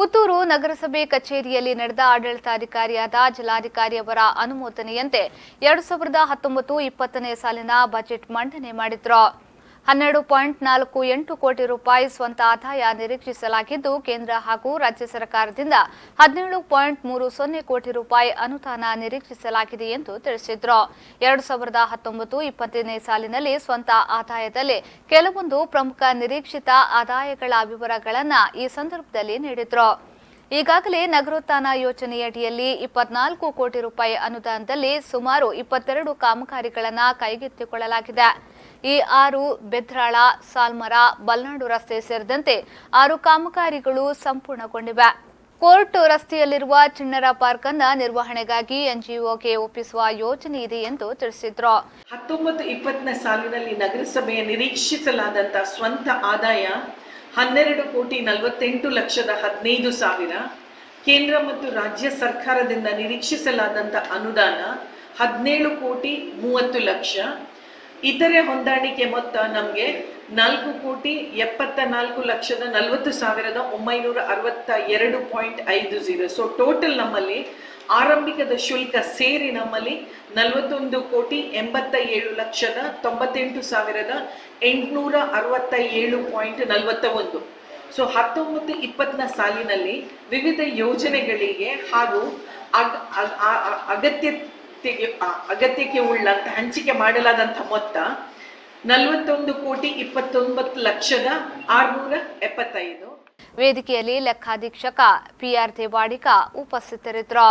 ಪುತ್ತೂರು ನಗರಸಭೆ ಕಚೇರಿಯಲ್ಲಿ ನಡೆದ ಆಡಳಿತಾಧಿಕಾರಿಯಾದ ಜಿಲ್ಲಾಧಿಕಾರಿಯವರ ಅನುಮೋದನೆಯಂತೆ 2019-20ನೇ ಸಾಲಿನ ಬಜೆಟ್ ಮಂಡನೆ ಮಾಡಿದ್ರು. 12.48 ಕೋಟಿ ರೂಪಾಯಿ ಸ್ವಂತ ಆದಾಯ ನಿರೀಕ್ಷಿಸಲಾಗಿದ್ದು, ಕೇಂದ್ರ ಹಾಗೂ ರಾಜ್ಯ ಸರ್ಕಾರದಿಂದ 17.30 ಕೋಟಿ ರೂಪಾಯಿ ಅನುದಾನ ನಿರೀಕ್ಷಿಸಲಾಗಿದೆ ಎಂದು ತಿಳಿಸಿದ್ರು. 2019-20ನೇ ಸಾಲಿನಲ್ಲಿ ಸ್ವಂತ ಆದಾಯದಲ್ಲಿ ಕೆಲವೊಂದು ಪ್ರಮುಖ ನಿರೀಕ್ಷಿತ ಆದಾಯಗಳ ವಿವರಗಳನ್ನು ಈ ಸಂದರ್ಭದಲ್ಲಿ ನೀಡಿದ್ರು. ಈಗಾಗಲೇ ನಗರೋತ್ಥಾನ ಯೋಜನೆಯಡಿಯಲ್ಲಿ 24 ಕೋಟಿ ರೂಪಾಯಿ ಅನುದಾನದಲ್ಲಿ ಸುಮಾರು 22 ಕಾಮಗಾರಿಗಳನ್ನು ಕೈಗೆತ್ತಿಕೊಳ್ಳಲಾಗಿದೆ. ಈ 6 ಬೆದ್ರಾಳ, ಸಾಲ್ಮರ, ಬಲ್ನಾಡು ರಸ್ತೆ ಸೇರಿದಂತೆ 6 ಕಾಮಗಾರಿಗಳು ಸಂಪೂರ್ಣಗೊಂಡಿವೆ. ಕೋರ್ಟ್ ರಸ್ತೆಯಲ್ಲಿರುವ ಚಿಣ್ಣರ ಪಾರ್ಕ್ ಅನ್ನು ನಿರ್ವಹಣೆಗಾಗಿ ಎನ್ಜಿಒಗೆ ಒಪ್ಪಿಸುವ ಯೋಜನೆ ಇದೆ ಎಂದು ತಿಳಿಸಿದ್ರು. 19-20ನೇ ಸಾಲಿನಲ್ಲಿ ನಗರಸಭೆಯ ನಿರೀಕ್ಷಿಸಲಾದಂತಹ ಸ್ವಂತ ಆದಾಯ 12,48,15,000. ಕೇಂದ್ರ ಮತ್ತು ರಾಜ್ಯ ಸರ್ಕಾರದಿಂದ ನಿರೀಕ್ಷಿಸಲಾದಂಥ ಅನುದಾನ 17,30,00,000. ಇತರೆ ಹೊಂದಾಣಿಕೆ ಮೊತ್ತ ನಮಗೆ 4,74,40,962.50. ಸೊ ಟೋಟಲ್ ನಮ್ಮಲ್ಲಿ ಆರಂಭಿಕದ ಶುಲ್ಕ ಸೇರಿ ನಮ್ಮಲ್ಲಿ 41,87,98,867.41. ಸೊ 19-20ನ ಸಾಲಿನಲ್ಲಿ ವಿವಿಧ ಯೋಜನೆಗಳಿಗೆ ಹಾಗೂ ಅಗತ್ಯಕ್ಕೆ ಉಳ್ಳಂತ ಹಂಚಿಕೆ ಮಾಡಲಾದಂಥ ಮೊತ್ತ 41,29,675. ವೇದಿಕೆಯಲ್ಲಿ ಲೆಕ್ಕಾಧೀಕ್ಷಕ PR ದೇವಾಡಿಗ ಉಪಸ್ಥಿತರಿದ್ದರು.